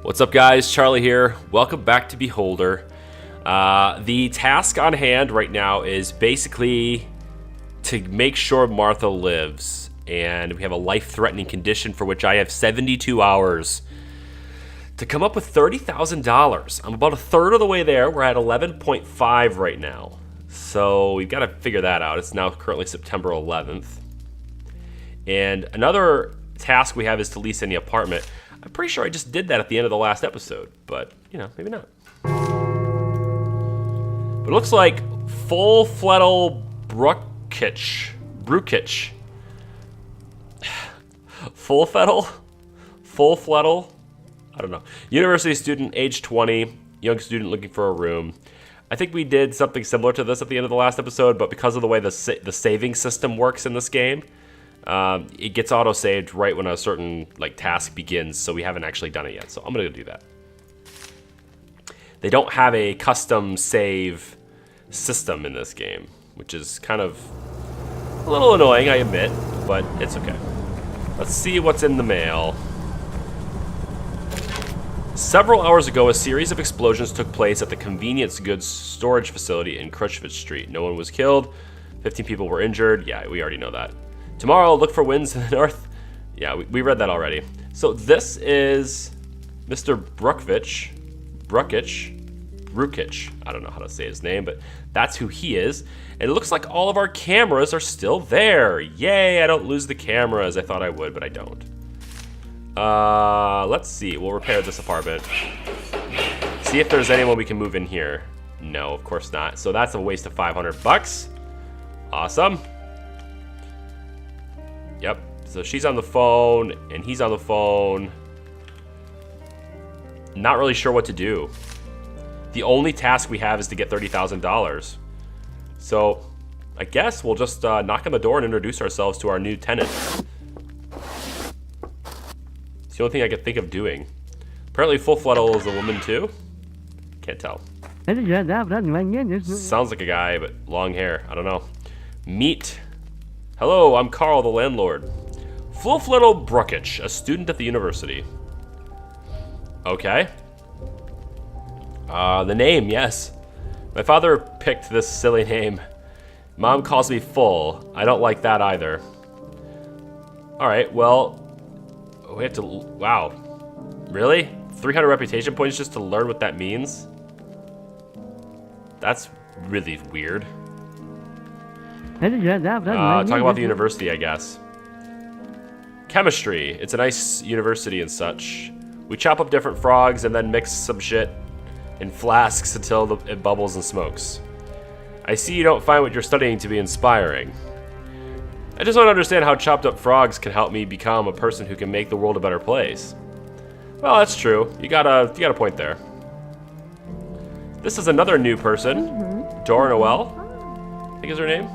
What's up, guys? Charlie here. Welcome back to Beholder. The task on hand right now is basically to make sure Martha lives, and we have a life-threatening condition for which I have 72 hours to come up with $30,000. I'm about a third of the way there. We're at 11.5 right now, so we've got to figure that out. It's now currently September 11th, and another task we have is to lease any apartment. I'm pretty sure I just did that at the end of the last episode, but, you know, maybe not. But it looks like Full Flettle Brukich. Full Flettle? I don't know. University student, age 20, young student looking for a room. I think we did something similar to this at the end of the last episode, but because of the way the saving system works in this game, it gets auto-saved right when a certain task begins, so we haven't actually done it yet. So I'm gonna go do that. They don't have a custom save system in this game, which is kind of a little annoying, I admit, but it's okay. Let's see what's in the mail. Several hours ago, a series of explosions took place at the convenience goods storage facility in Crushford Street. No one was killed. 15 people were injured. Yeah, we already know that. Tomorrow, look for winds in the north. Yeah, we read that already. So this is Mr. Brukich. I don't know how to say his name, but that's who he is. And it looks like all of our cameras are still there. Yay, I don't lose the cameras. I thought I would, but I don't. Let's see. We'll repair this apartment. See if there's anyone we can move in here. No, of course not. So that's a waste of 500 bucks. Awesome. Yep, so she's on the phone, and he's on the phone. Not really sure what to do. The only task we have is to get $30,000. So, I guess we'll just knock on the door and introduce ourselves to our new tenant. It's the only thing I could think of doing. Apparently Full Flettle is a woman too. Can't tell. Sounds like a guy, but long hair. I don't know. Meet. Hello, I'm Carl, the landlord. Full Flettle Brukich, a student at the university. Okay. The name, yes. My father picked this silly name. Mom calls me Full. I don't like that either. Alright, well, we have to, wow. Really? 300 reputation points just to learn what that means? That's really weird. Talk about the university, I guess. Chemistry. It's a nice university and such. We chop up different frogs and then mix some shit in flasks until it bubbles and smokes. I see you don't find what you're studying to be inspiring. I just don't understand how chopped up frogs can help me become a person who can make the world a better place. Well, that's true. You got a point there. This is another new person. Dora Noel, I think is her name.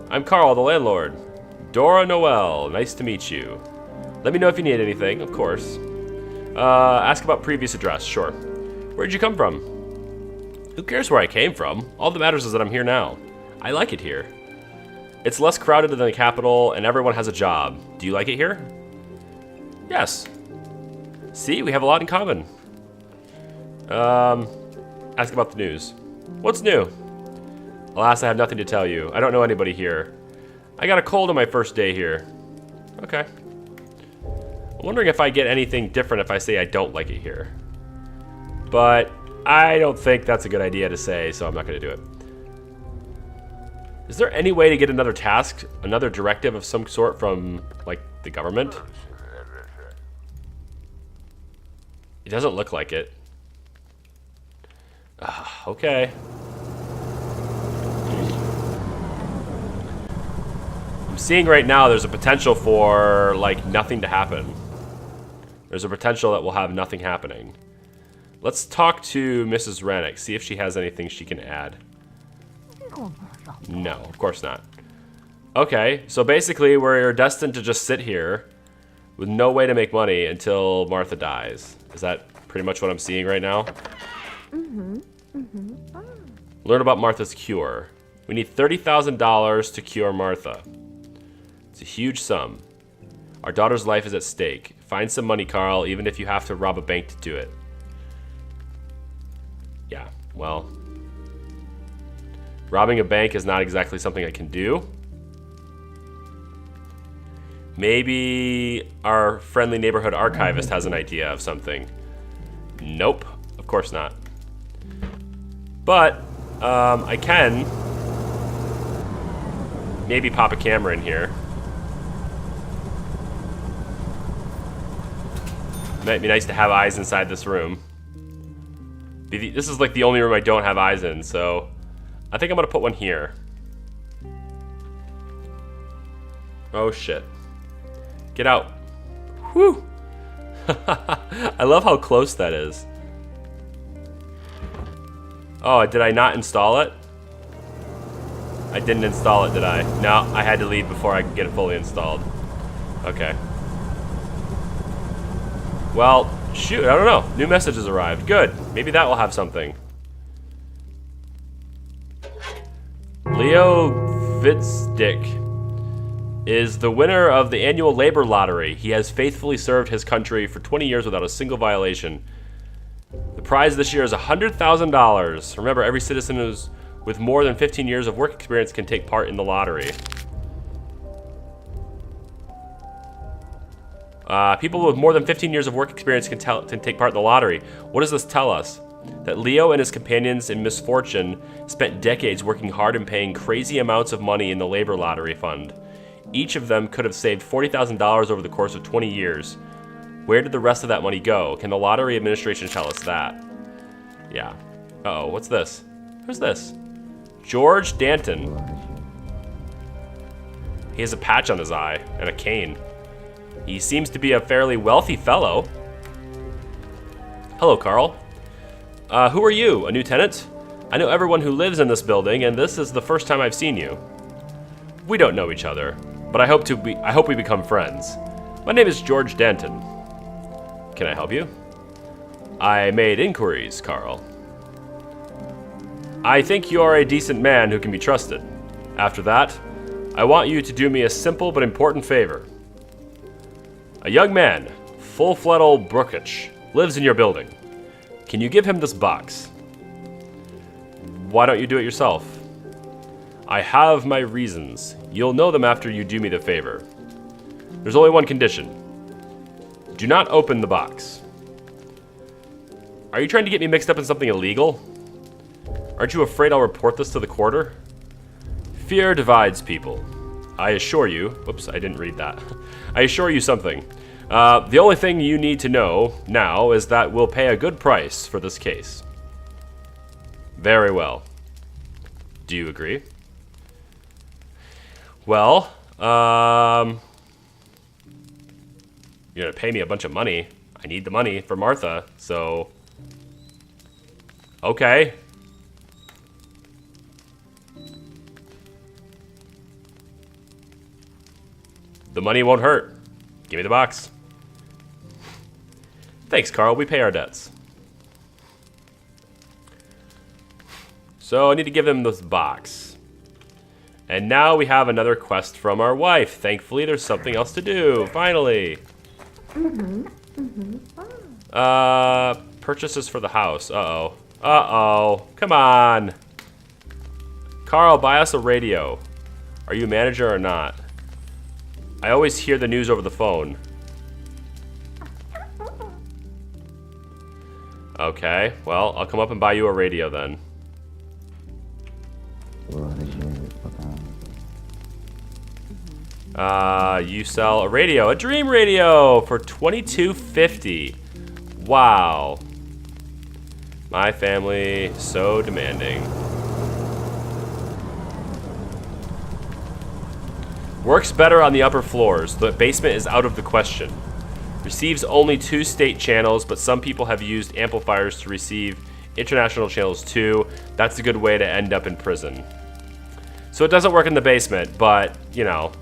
I'm Carl, the landlord. Dora Noel, nice to meet you. Let me know if you need anything, of course. Ask about previous address, sure. Where'd you come from? Who cares where I came from? All that matters is that I'm here now. I like it here. It's less crowded than the capital, and everyone has a job. Do you like it here? Yes. See, we have a lot in common. Ask about the news. What's new? Alas, I have nothing to tell you. I don't know anybody here. I got a cold on my first day here. Okay. I'm wondering if I get anything different if I say I don't like it here. But I don't think that's a good idea to say, so I'm not going to do it. Is there any way to get another task, another directive of some sort from, the government? It doesn't look like it. Okay. I'm seeing right now there's a potential for, nothing to happen. There's a potential that we'll have nothing happening. Let's talk to Mrs. Rennick, see if she has anything she can add. No, of course not. Okay, so basically we're destined to just sit here with no way to make money until Martha dies. Is that pretty much what I'm seeing right now? Learn about Martha's cure. We need $30,000 to cure Martha. It's a huge sum. Our daughter's life is at stake. Find some money, Carl, even if you have to rob a bank to do it. Yeah, well. Robbing a bank is not exactly something I can do. Maybe our friendly neighborhood archivist has an idea of something. Nope, of course not. But, I can maybe pop a camera in here. Might be nice to have eyes inside this room. This is like the only room I don't have eyes in, so I think I'm gonna put one here. Oh shit. Get out. Whew. I love how close that is. Oh, did I not install it? I didn't install it, did I? No, I had to leave before I could get it fully installed. Okay. Well, shoot, I don't know. New messages arrived. Good. Maybe that will have something. Leo Vidstick is the winner of the annual labor lottery. He has faithfully served his country for 20 years without a single violation. The prize this year is $100,000. Remember, every citizen with more than 15 years of work experience can take part in the lottery. People with more than 15 years of work experience can take part in the lottery. What does this tell us? That Leo and his companions in misfortune spent decades working hard and paying crazy amounts of money in the labor lottery fund. Each of them could have saved $40,000 over the course of 20 years. Where did the rest of that money go? Can the lottery administration tell us that? Yeah. Uh-oh, what's this? Who's this? George Danton. He has a patch on his eye and a cane. He seems to be a fairly wealthy fellow. Hello, Carl. Who are you? A new tenant? I know everyone who lives in this building, and this is the first time I've seen you. We don't know each other, but I hope we become friends. My name is George Danton. Can I help you? I made inquiries, Carl. I think you're a decent man who can be trusted. After that, I want you to do me a simple but important favor. A young man, Full-Fledged Brookich, lives in your building. Can you give him this box? Why don't you do it yourself? I have my reasons. You'll know them after you do me the favor. There's only one condition. Do not open the box. Are you trying to get me mixed up in something illegal? Aren't you afraid I'll report this to the quarter? Fear divides people. I assure you... Whoops, I didn't read that. I assure you something. The only thing you need to know now is that we'll pay a good price for this case. Very well. Do you agree? Well, you're gonna pay me a bunch of money. I need the money for Martha, so... Okay. The money won't hurt. Give me the box. Thanks, Carl. We pay our debts. So I need to give him this box. And now we have another quest from our wife. Thankfully, there's something else to do. Finally. Purchases for the house. Uh-oh. Uh-oh. Come on. Carl, buy us a radio. Are you a manager or not? I always hear the news over the phone. Okay, well, I'll come up and buy you a radio then. You sell a radio, a dream radio for $22.50. Wow. My family, so demanding. Works better on the upper floors. The basement is out of the question. Receives only 2 state channels, but some people have used amplifiers to receive international channels too. That's a good way to end up in prison. So it doesn't work in the basement, but, you know,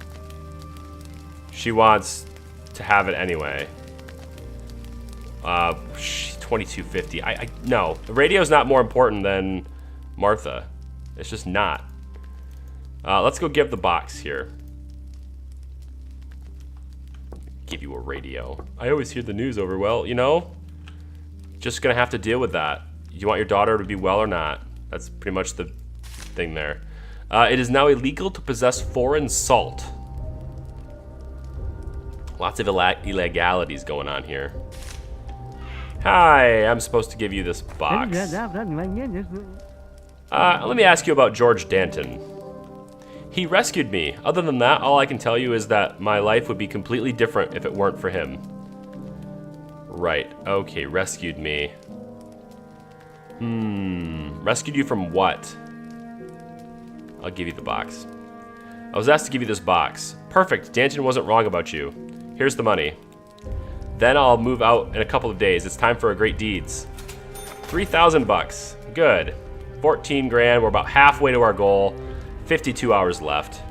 she wants to have it anyway. $22.50. No, the radio's not more important than Martha. It's just not. Let's go give the box here. Give you a radio. I always hear the news over. Well, you know, just gonna have to deal with that. You want your daughter to be well or not? That's pretty much the thing there. It is now illegal to possess foreign salt. Lots of illegalities going on here. Hi, I'm supposed to give you this box. Let me ask you about George Danton. He rescued me. Other than that, all I can tell you is that my life would be completely different if it weren't for him. Right, okay, rescued me. Rescued you from what? I'll give you the box. I was asked to give you this box. Perfect, Danton wasn't wrong about you. Here's the money. Then I'll move out in a couple of days. It's time for a great deeds. 3,000 bucks. Good. 14 grand. We're about halfway to our goal. 52 hours left.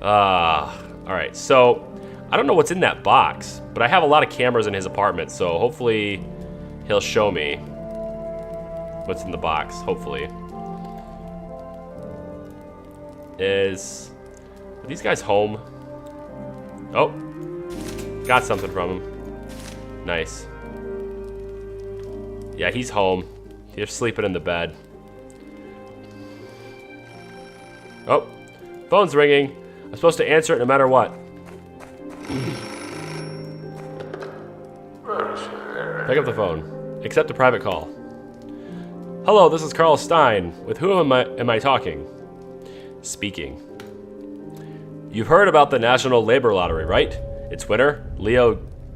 All right. So I don't know what's in that box, but I have a lot of cameras in his apartment, so hopefully he'll show me what's in the box. Hopefully. Are these guys home? Oh, got something from him. Nice. Yeah, he's home. He's sleeping in the bed. Oh, phone's ringing. I'm supposed to answer it no matter what. Pick up the phone. Accept a private call. Hello, this is Carl Stein. With whom am I talking? Speaking. You've heard about the National Labor Lottery, right? Its winner, Leo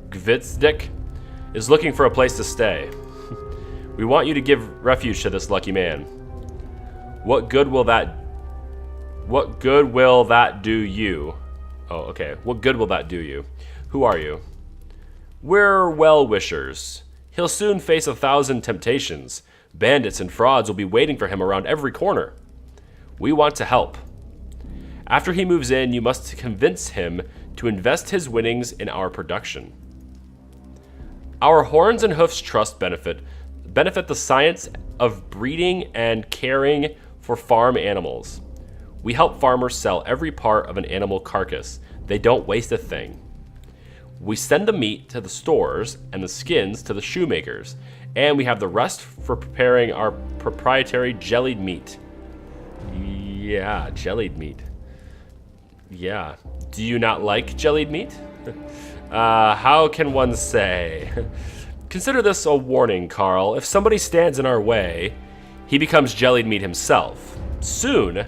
Gvizdik, is looking for a place to stay. We want you to give refuge to this lucky man. What good will that do you? Oh, okay. What good will that do you? Who are you? We're well-wishers. He'll soon face 1,000 temptations. Bandits and frauds will be waiting for him around every corner. We want to help. After he moves in, you must convince him to invest his winnings in our production. Our Horns and Hoofs Trust benefit the science of breeding and caring for farm animals. We help farmers sell every part of an animal carcass. They don't waste a thing. We send the meat to the stores and the skins to the shoemakers, and we have the rest for preparing our proprietary jellied meat. Yeah, jellied meat. Yeah. Do you not like jellied meat? How can one say? Consider this a warning, Carl. If somebody stands in our way, he becomes jellied meat himself. Soon,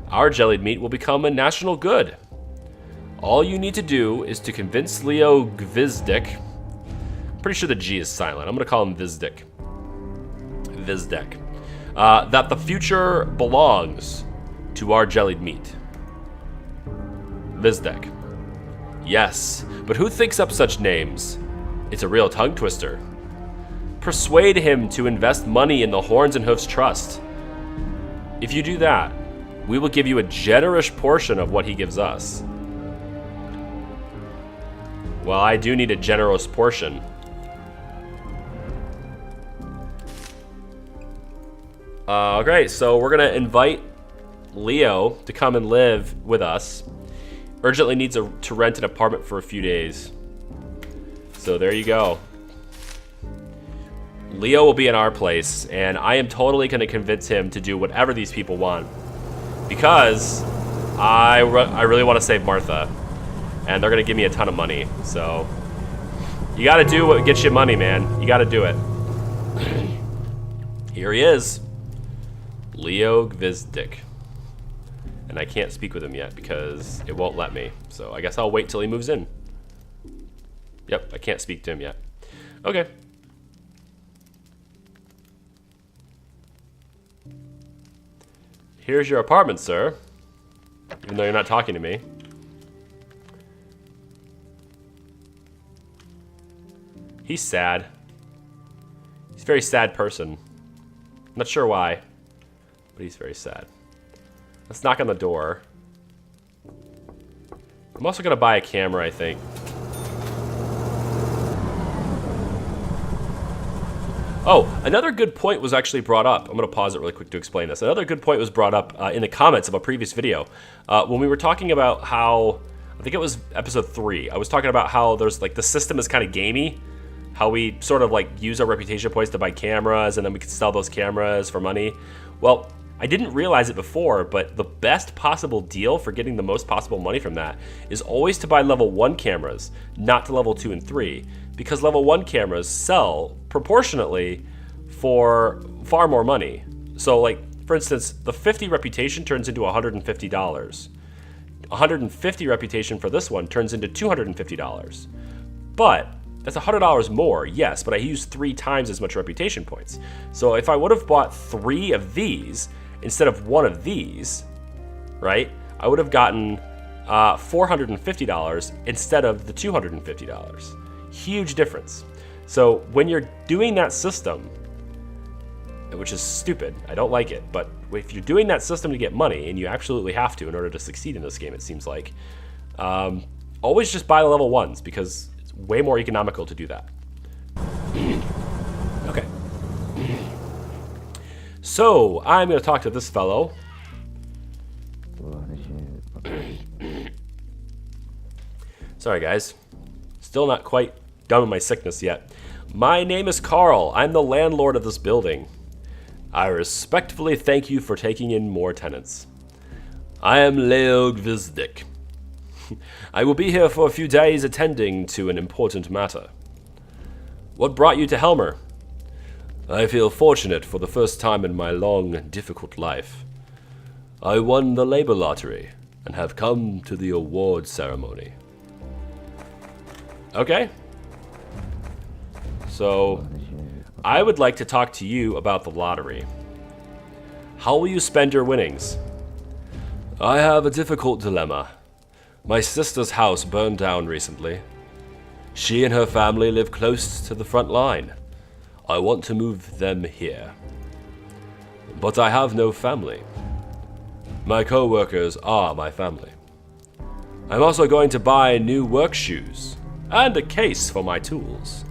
our jellied meat will become a national good. All you need to do is to convince Leo Gvizdik, pretty sure the G is silent, I'm gonna call him Vizdik, that the future belongs to our jellied meat. Vizdik. Yes, but who thinks up such names? It's a real tongue twister. Persuade him to invest money in the Horns and Hoofs Trust. If you do that, we will give you a generous portion of what he gives us. Well, I do need a generous portion. Great, so we're gonna invite Leo to come and live with us. Urgently needs to rent an apartment for a few days. So there you go. Leo will be in our place, and I am totally gonna convince him to do whatever these people want. Because I really want to save Martha, and they're gonna give me a ton of money. So you gotta do what gets you money, man. You gotta do it. Here he is, Leo Gvizdik, and I can't speak with him yet because it won't let me. So I guess I'll wait till he moves in. Yep, I can't speak to him yet. Okay. Here's your apartment, sir. Even though you're not talking to me. He's sad. He's a very sad person. Not sure why, but he's very sad. Let's knock on the door. I'm also gonna buy a camera, I think. Oh, another good point was actually brought up. I'm gonna pause it really quick to explain this. Another good point was brought up in the comments of a previous video when we were talking about how I think it was episode 3. I was talking about how there's like the system is kind of gamey. How we sort of like use our reputation points to buy cameras and then we can sell those cameras for money. Well, I didn't realize it before, but the best possible deal for getting the most possible money from that is always to buy level 1 cameras, not to level 2 and 3, because level 1 cameras sell proportionately for far more money. So like, for instance, the 50 reputation turns into $150. 150 reputation for this one turns into $250. But that's $100 more, yes, but I used 3 times as much reputation points. So if I would have bought 3 of these instead of 1 of these, right, I would have gotten $450 instead of the $250. Huge difference. So when you're doing that system, which is stupid, I don't like it, but if you're doing that system to get money, and you absolutely have to in order to succeed in this game, it seems like, always just buy the level 1s, because it's way more economical to do that. Okay. So, I'm going to talk to this fellow. Sorry, guys. Still not quite done with my sickness yet. My name is Carl. I'm the landlord of this building. I respectfully thank you for taking in more tenants. I am Layla. I will be here for a few days attending to an important matter. What brought you to Helmer? I feel fortunate for the first time in my long, difficult life. I won the labor lottery and have come to the award ceremony. Okay. So, I would like to talk to you about the lottery. How will you spend your winnings? I have a difficult dilemma. My sister's house burned down recently. She and her family live close to the front line. I want to move them here. But I have no family. My co-workers are my family. I'm also going to buy new work shoes and a case for my tools.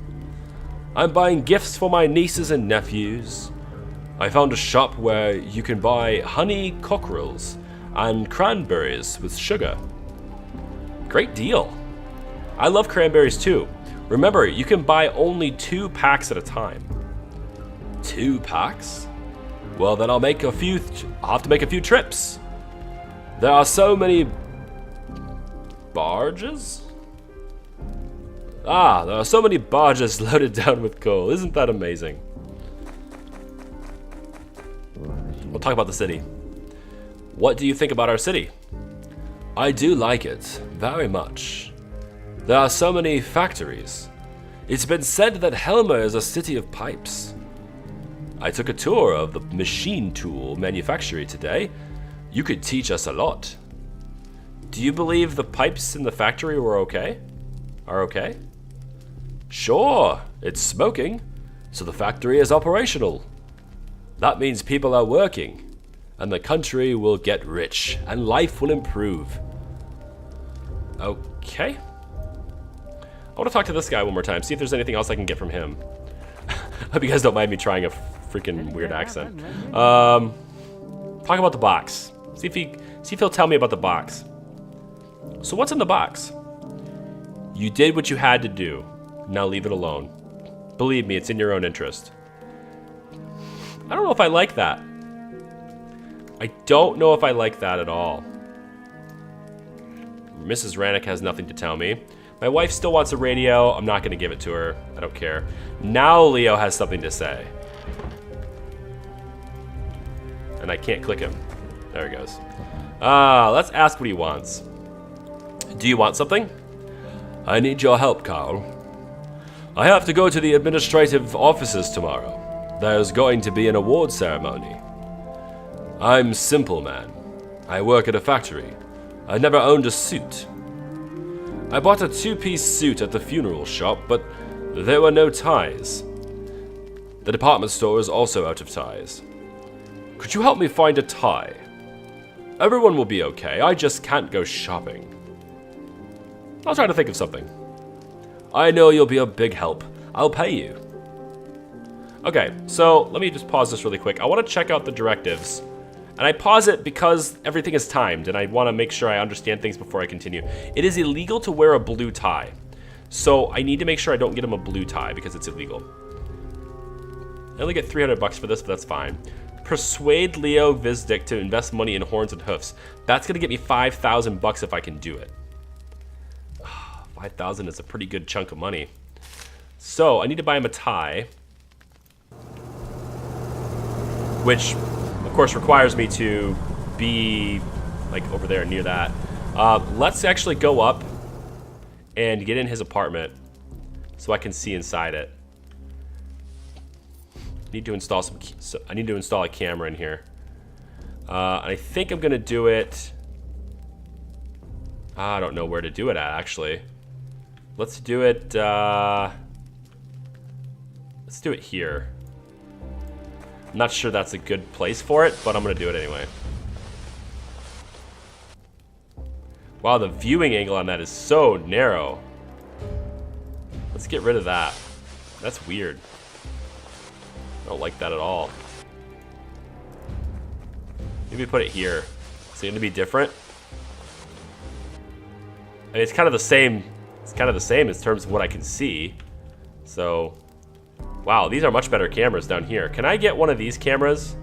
I'm buying gifts for my nieces and nephews. I found a shop where you can buy honey cockerels and cranberries with sugar. Great deal. I love cranberries too. Remember, you can buy only 2 packs at a time. 2 packs? Well, then I'll have to make a few trips. There are so many barges? There are so many barges loaded down with coal. Isn't that amazing? We'll talk about the city. What do you think about our city? I do like it, very much. There are so many factories. It's been said that Helmer is a city of pipes. I took a tour of the machine tool manufactory today. You could teach us a lot. Do you believe the pipes in the factory were okay? Are okay? Sure, it's smoking, so the factory is operational. That means people are working, and the country will get rich, and life will improve. Okay. I want to talk to this guy one more time, see if there's anything else I can get from him. Hope you guys don't mind me trying a freaking weird accent. Talk about the box. See if he'll tell me about the box. So what's in the box? You did what you had to do. Now leave it alone. Believe me, it's in your own interest. I don't know if I like that. I don't know if I like that at all. Mrs. Rannick has nothing to tell me. My wife still wants a radio. I'm not going to give it to her. I don't care. Now Leo has something to say. And I can't click him. There he goes. Let's ask what he wants. Do you want something? I need your help, Carl. I have to go to the administrative offices tomorrow. There's going to be an award ceremony. I'm simple, man. I work at a factory. I never owned a suit. I bought a 2-piece suit at the funeral shop, but there were no ties. The department store is also out of ties. Could you help me find a tie? Everyone will be okay. I just can't go shopping. I'll try to think of something. I know you'll be a big help. I'll pay you. Okay, so let me just pause this really quick. I want to check out the directives And I pause it because everything is timed, and I want to make sure I understand things before I continue. It is illegal to wear a blue tie. So I need to make sure I don't get him a blue tie because it's illegal. I only get 300 bucks for this, but that's fine. Persuade Leo Vizdik to invest money in horns and hoofs. That's gonna get me 5,000 bucks if I can do it. 5,000 is a pretty good chunk of money. So I need to buy him a tie, which of course requires me to be like over there near that. Let's actually go up and get in his apartment so I can see inside it. I need to install a camera in here. I think I'm gonna do it. I don't know where to do it at actually. Let's do it. Let's do it here. I'm not sure that's a good place for it, but I'm gonna do it anyway. Wow, the viewing angle on that is so narrow. Let's get rid of that. That's weird. I don't like that at all. Maybe put it here. Is it gonna be different? I mean, it's kind of the same. It's kind of the same in terms of what I can see. So, wow, these are much better cameras down here. Can I get one of these cameras?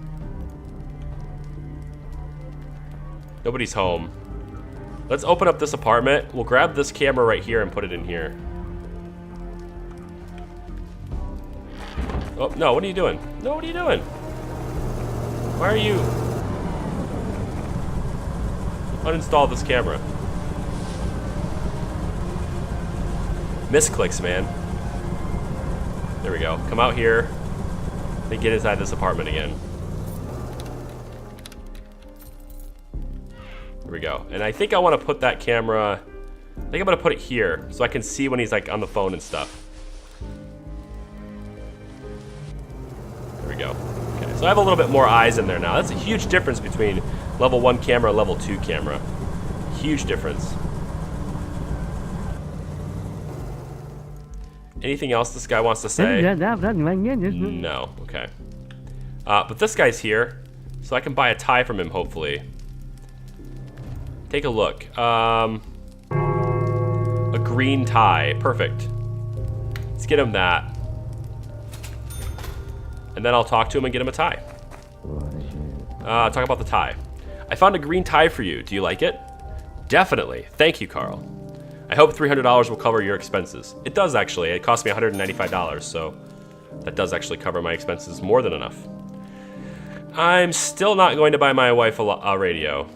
Nobody's home. Let's open up this apartment. We'll grab this camera right here and put it in here. Oh, no, what are you doing? No, what are you doing? Why are you... Uninstall this camera. Misclicks, man. There we go. Come out here and get inside this apartment again. There we go. And I think I want to put that camera... I think I'm going to put it here so I can see when he's like on the phone and stuff. There we go. Okay, so I have a little bit more eyes in there now. That's a huge difference between level 1 camera and level 2 camera. Huge difference. Anything else this guy wants to say? No, okay. But this guy's here, so I can buy a tie from him, hopefully. Take a look. A green tie, perfect. Let's get him that. And then I'll talk to him and get him a tie. Talk about the tie. I found a green tie for you. Do you like it? Definitely. Thank you, Carl. I hope $300 will cover your expenses. It does actually. It cost me $195, so that does actually cover my expenses more than enough. I'm still not going to buy my wife a radio.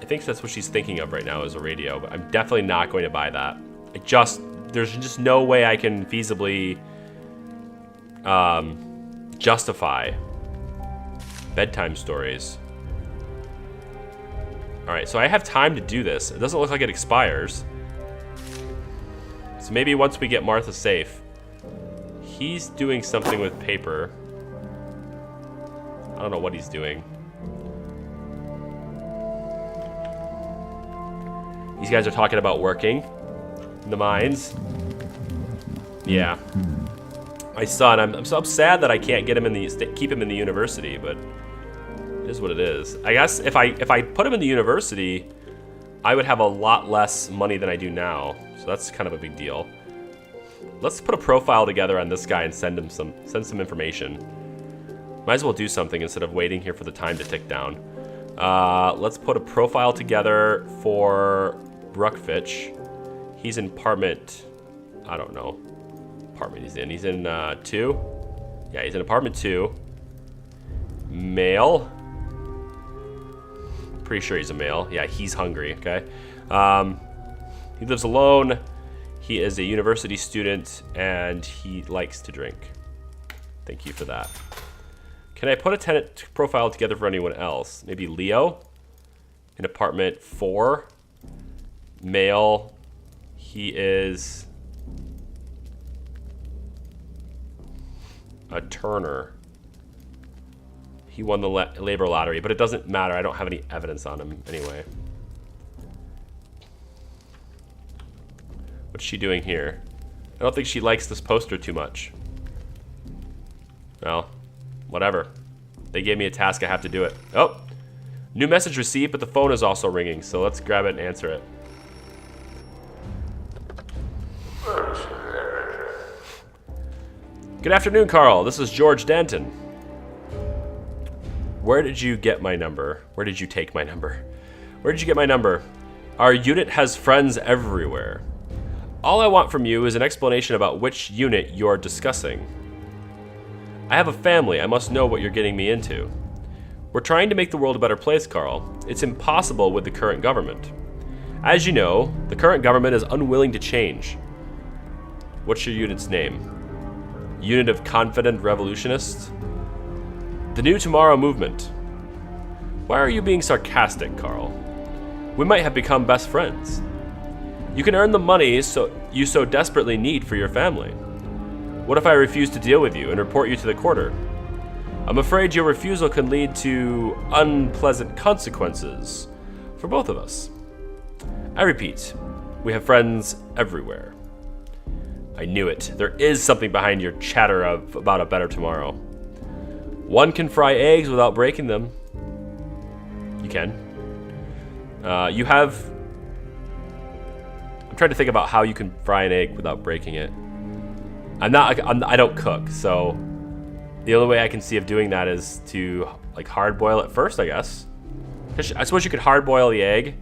I think that's what she's thinking of right now is a radio, but I'm definitely not going to buy that. There's just no way I can feasibly justify bedtime stories. Alright, so I have time to do this. It doesn't look like it expires. So maybe once we get Martha safe. He's doing something with paper. I don't know what he's doing. These guys are talking about working in the mines. Yeah. My son, I'm so sad that I can't get him keep him in the university, but it is what it is. I guess if I put him in the university, I would have a lot less money than I do now. So that's kind of a big deal. Let's put a profile together on this guy and send some information. Might as well do something instead of waiting here for the time to tick down. Let's put a profile together for Bruckfitch. He's in apartment, I don't know. Apartment he's in. He's in 2. Yeah, he's in apartment 2. Male. Pretty sure he's a male. Yeah, he's hungry, okay? He lives alone. He is a university student, and he likes to drink. Thank you for that. Can I put a tenant profile together for anyone else? Maybe Leo in apartment 4. Male. He is a Turner. He won the labor lottery, but it doesn't matter. I don't have any evidence on him anyway. What's she doing here? I don't think she likes this poster too much. Well, whatever. They gave me a task, I have to do it. Oh, new message received, but the phone is also ringing, so let's grab it and answer it. Good afternoon, Carl. This is George Danton. Where did you get my number? Where did you take my number? Where did you get my number? Our unit has friends everywhere. All I want from you is an explanation about which unit you're discussing. I have a family. I must know what you're getting me into. We're trying to make the world a better place, Carl. It's impossible with the current government. As you know, the current government is unwilling to change. What's your unit's name? Unit of Confident Revolutionists? The New Tomorrow Movement. Why are you being sarcastic, Carl? We might have become best friends. You can earn the money you so desperately need for your family. What if I refuse to deal with you and report you to the quarter? I'm afraid your refusal can lead to unpleasant consequences for both of us. I repeat, we have friends everywhere. I knew it. There is something behind your chatter about a better tomorrow. One can fry eggs without breaking them. You can. You have... I'm trying to think about how you can fry an egg without breaking it. I don't cook, so the only way I can see of doing that is to like hard boil it first, I guess. I suppose you could hard boil the egg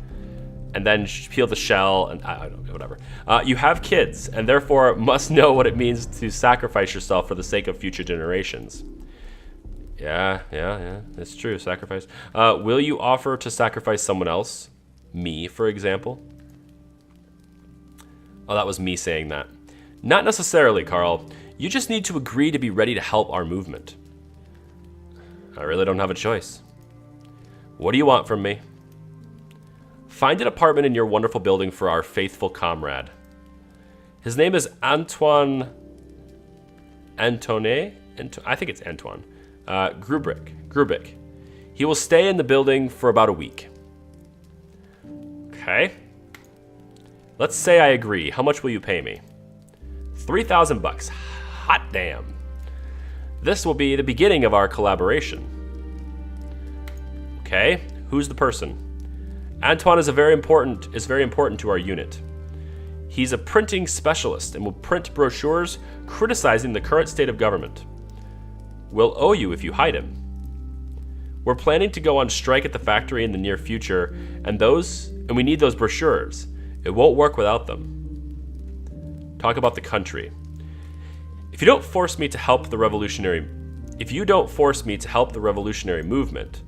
and then peel the shell, and I don't know, whatever. You have kids, and therefore must know what it means to sacrifice yourself for the sake of future generations. Yeah, it's true, sacrifice. Will you offer to sacrifice someone else? Me, for example? Oh, that was me saying that. Not necessarily, Carl. You just need to agree to be ready to help our movement. I really don't have a choice. What do you want from me? Find an apartment in your wonderful building for our faithful comrade. His name is Antoine... I think it's Antoine. Grubick. He will stay in the building for about a week. Okay. Let's say I agree. How much will you pay me? 3,000 bucks. Hot damn. This will be the beginning of our collaboration. Okay. Who's the person? Antoine is very important to our unit. He's a printing specialist and will print brochures criticizing the current state of government. We'll owe you if you hide him. We're planning to go on strike at the factory in the near future, and we need those brochures. It won't work without them. Talk about the country. If you don't force me to help the revolutionary movement,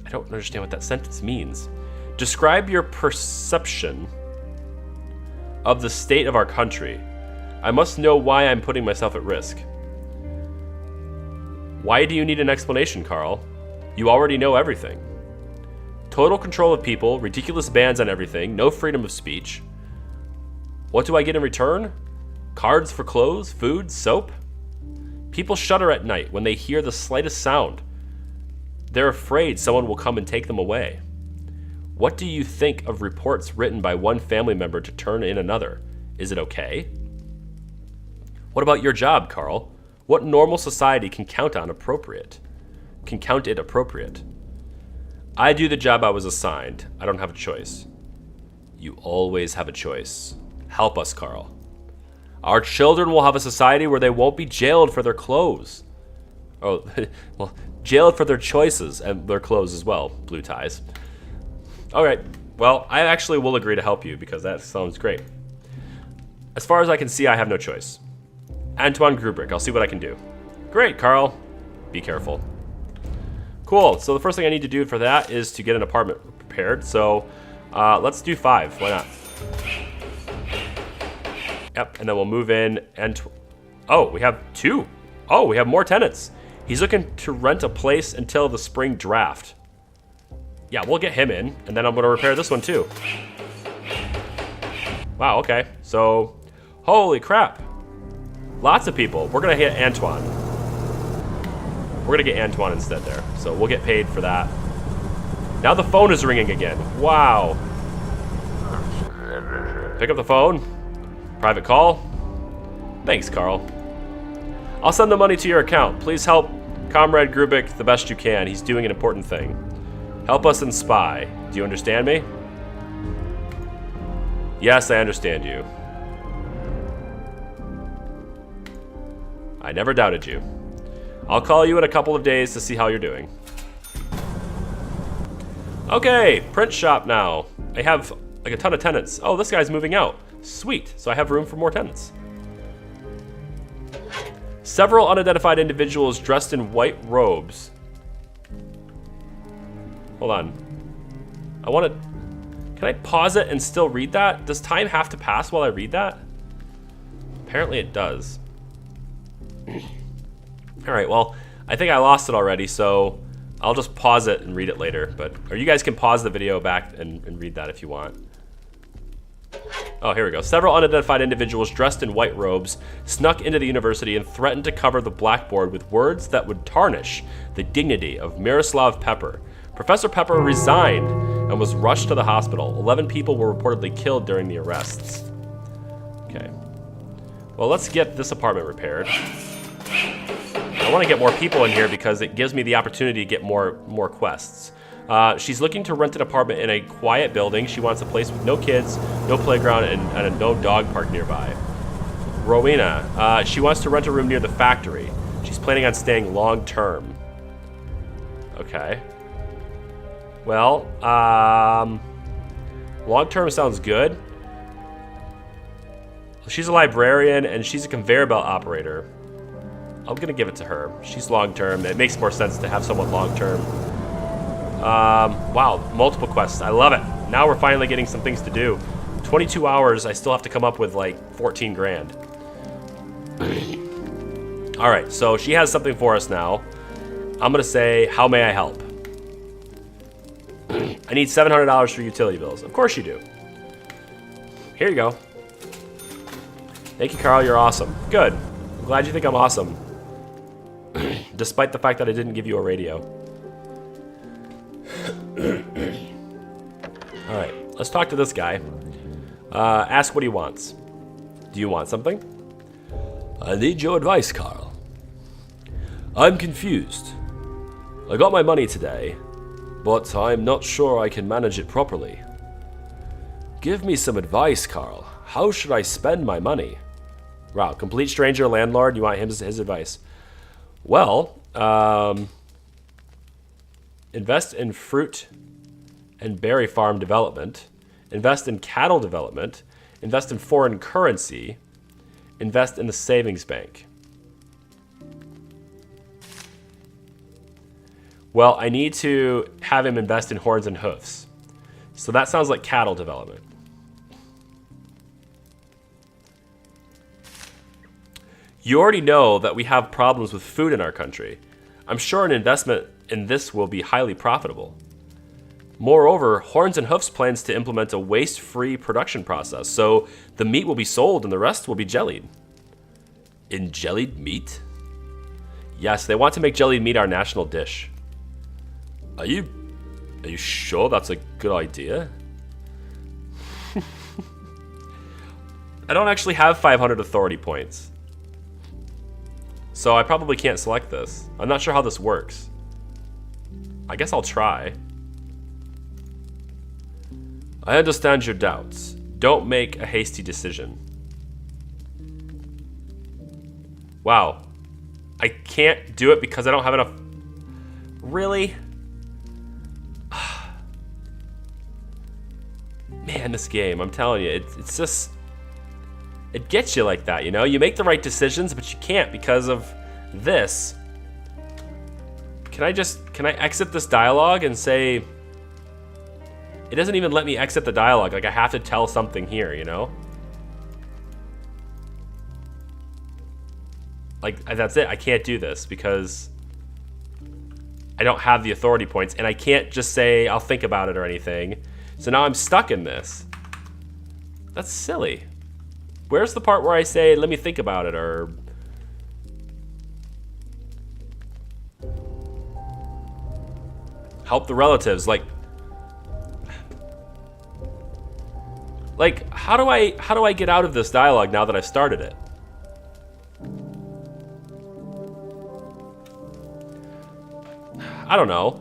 I don't understand what that sentence means. Describe your perception of the state of our country. I must know why I'm putting myself at risk. Why do you need an explanation, Carl? You already know everything. Total control of people, ridiculous bans on everything, no freedom of speech. What do I get in return? Cards for clothes, food, soap? People shudder at night when they hear the slightest sound. They're afraid someone will come and take them away. What do you think of reports written by one family member to turn in another? Is it okay? What about your job, Carl? What normal society can count it appropriate? I do the job I was assigned. I don't have a choice. You always have a choice. Help us, Carl. Our children will have a society where they won't be jailed for their clothes. Oh, well, jailed for their choices and their clothes as well. Blue ties. All right. Well, I actually will agree to help you because that sounds great. As far as I can see, I have no choice. Antoine Grubrick, I'll see what I can do. Great, Carl. Be careful. Cool. So the first thing I need to do for that is to get an apartment prepared. So let's do 5. Why not? Yep, and then we'll move in and... Oh, we have 2. Oh, we have more tenants. He's looking to rent a place until the spring draft. Yeah, we'll get him in, and then I'm going to repair this one too. Wow, okay. So, holy crap. Lots of people. We're going to hit Antoine. We're going to get Antoine instead there. So we'll get paid for that. Now the phone is ringing again. Wow. Pick up the phone. Private call. Thanks, Carl. I'll send the money to your account. Please help Comrade Grubik, the best you can. He's doing an important thing. Help us and spy. Do you understand me? Yes, I understand you. I never doubted you. I'll call you in a couple of days to see how you're doing. Okay, print shop now. I have like a ton of tenants. Oh, this guy's moving out. Sweet, so I have room for more tenants. Several unidentified individuals dressed in white robes. Hold on. I want to... Can I pause it and still read that? Does time have to pass while I read that? Apparently it does. Alright, well, I think I lost it already, so I'll just pause it and read it later. Or you guys can pause the video back and read that if you want. Oh, here we go. Several unidentified individuals dressed in white robes snuck into the university and threatened to cover the blackboard with words that would tarnish the dignity of Miroslav Pepper. Professor Pepper resigned and was rushed to the hospital. 11 people were reportedly killed during the arrests. Okay. Well, let's get this apartment repaired. I want to get more people in here because it gives me the opportunity to get more quests. She's looking to rent an apartment in a quiet building. She wants a place with no kids, no playground, and a no dog park nearby. Rowena, she wants to rent a room near the factory. She's planning on staying long term. Okay. Well, long term sounds good. She's a librarian and she's a conveyor belt operator. I'm gonna give it to her. She's long term. It makes more sense to have someone long term. Wow, multiple quests. I love it. Now we're finally getting some things to do. 22 hours, I still have to come up with like 14 grand. All right, so she has something for us now. I'm gonna say, how may I help? I need $700 for utility bills. Of course you do. Here you go. Thank you, Carl, you're awesome. Good, I'm glad you think I'm awesome. Despite the fact that I didn't give you a radio. Alright, let's talk to this guy. Ask what he wants. Do you want something? I need your advice, Carl. I'm confused. I got my money today, but I'm not sure I can manage it properly. Give me some advice, Carl. How should I spend my money? Wow, complete stranger landlord, you want his advice. Well, invest in fruit and berry farm development, invest in cattle development, invest in foreign currency, invest in the savings bank. Well, I need to have him invest in horns and hoofs. So that sounds like cattle development. You already know that we have problems with food in our country. I'm sure an investment in this will be highly profitable. Moreover, Horns and Hoofs plans to implement a waste-free production process, so the meat will be sold and the rest will be jellied. In jellied meat? Yes, they want to make jellied meat our national dish. Are you sure that's a good idea? I don't actually have 500 authority points. So I probably can't select this. I'm not sure how this works. I guess I'll try. I understand your doubts. Don't make a hasty decision. Wow. I can't do it because I don't have enough... Really? Man, this game, I'm telling you, it's just... It gets you like that, you know? You make the right decisions, but you can't because of this. Can I exit this dialogue and say... It doesn't even let me exit the dialogue. Like, I have to tell something here, you know? Like, that's it. I can't do this because I don't have the authority points. And I can't just say, I'll think about it or anything. So now I'm stuck in this. That's silly. Where's the part where I say, let me think about it, or... Help the relatives, like, how do I get out of this dialogue now that I've started it? I don't know.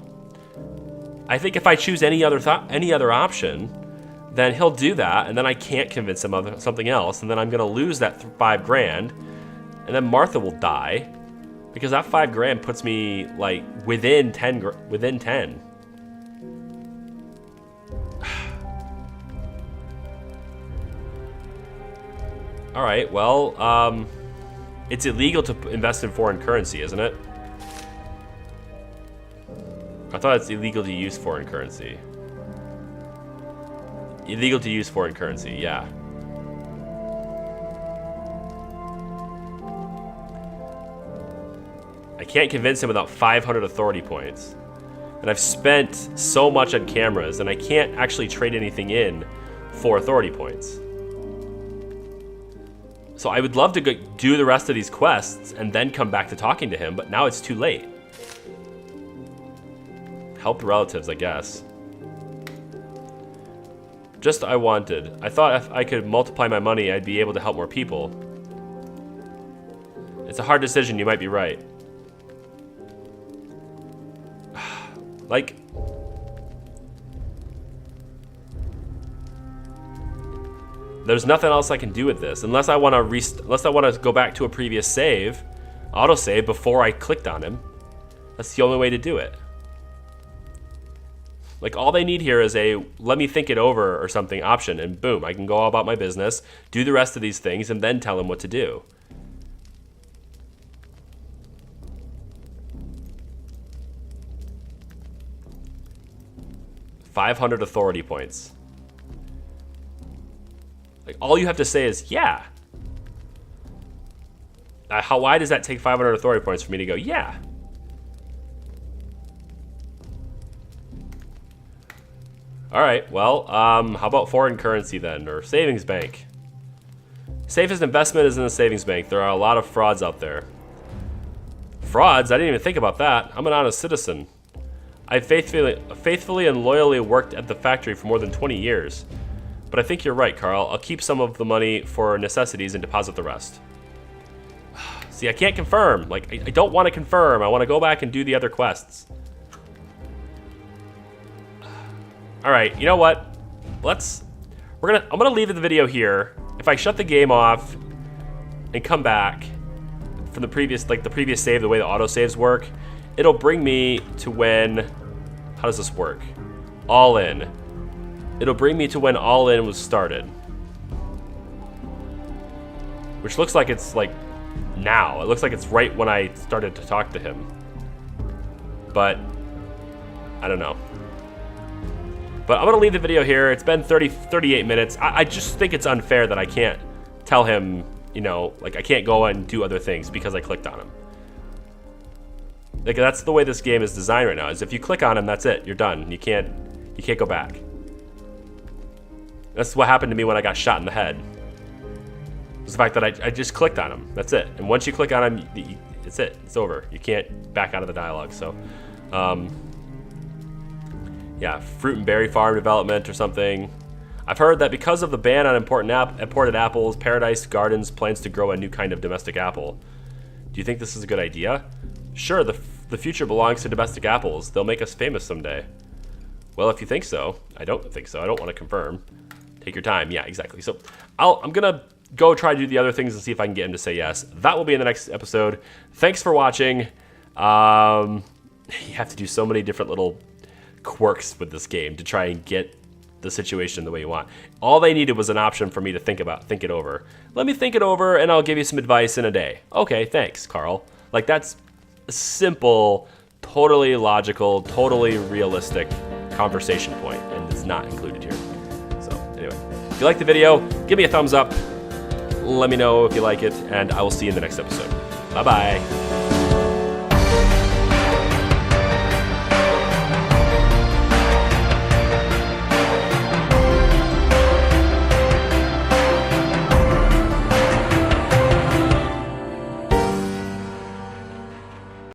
I think if I choose any other option, then he'll do that, and then I can't convince him of something else, and then I'm gonna lose that 5 grand, and then Martha will die, because that 5 grand puts me like within 10. All right, well, it's illegal to invest in foreign currency, isn't it? I thought it's illegal to use foreign currency. Illegal to use foreign currency, yeah. I can't convince him without 500 authority points. And I've spent so much on cameras, and I can't actually trade anything in for authority points. So I would love to go do the rest of these quests and then come back to talking to him, but now it's too late. Help the relatives, I guess. Just I wanted. I thought if I could multiply my money, I'd be able to help more people. It's a hard decision, you might be right. Like, there's nothing else I can do with this unless I want to go back to a previous save, autosave before I clicked on him. That's the only way to do it. Like, all they need here is a let me think it over or something option, and boom, I can go about my business, do the rest of these things, and then tell him what to do. $500 authority points. Like, all you have to say is, yeah. Why does that take 500 authority points for me to go, yeah? All right, well, how about foreign currency then, or savings bank? Safest investment is in the savings bank. There are a lot of frauds out there. Frauds? I didn't even think about that. I'm an honest citizen. I faithfully and loyally worked at the factory for more than 20 years. But I think you're right, Carl. I'll keep some of the money for necessities and deposit the rest. See, I can't confirm. Like, I don't want to confirm. I want to go back and do the other quests. All right, you know what? I'm gonna leave the video here. If I shut the game off and come back from the previous save, the way the autosaves work, it'll bring me to when, how does this work? All in. It'll bring me to when all in was started. Which looks like it's like now. It looks like it's right when I started to talk to him. But I don't know. But I'm gonna leave the video here. It's been 38 minutes. I just think it's unfair that I can't tell him, you know, like I can't go and do other things because I clicked on him. Like, that's the way this game is designed right now, is if you click on him, that's it, you're done. You can't go back. That's what happened to me when I got shot in the head. It was the fact that I just clicked on him, that's it. And once you click on him, it's it, it's over. You can't back out of the dialogue, so. Yeah, fruit and berry farm development or something. I've heard that because of the ban on imported apples, Paradise Gardens plans to grow a new kind of domestic apple. Do you think this is a good idea? Sure, the future belongs to domestic apples. They'll make us famous someday. Well, if you think so. I don't think so. I don't want to confirm. Take your time. Yeah, exactly. So I'm going to go try to do the other things and see if I can get him to say yes. That will be in the next episode. Thanks for watching. You have to do so many different little quirks with this game to try and get the situation the way you want. All they needed was an option for me to think it over. Let me think it over and I'll give you some advice in a day. Okay, thanks, Carl. Like, that's a simple, totally logical, totally realistic conversation point, and it's not included here. So anyway, if you like the video, give me a thumbs up. Let me know if you like it, and I will see you in the next episode. Bye-bye.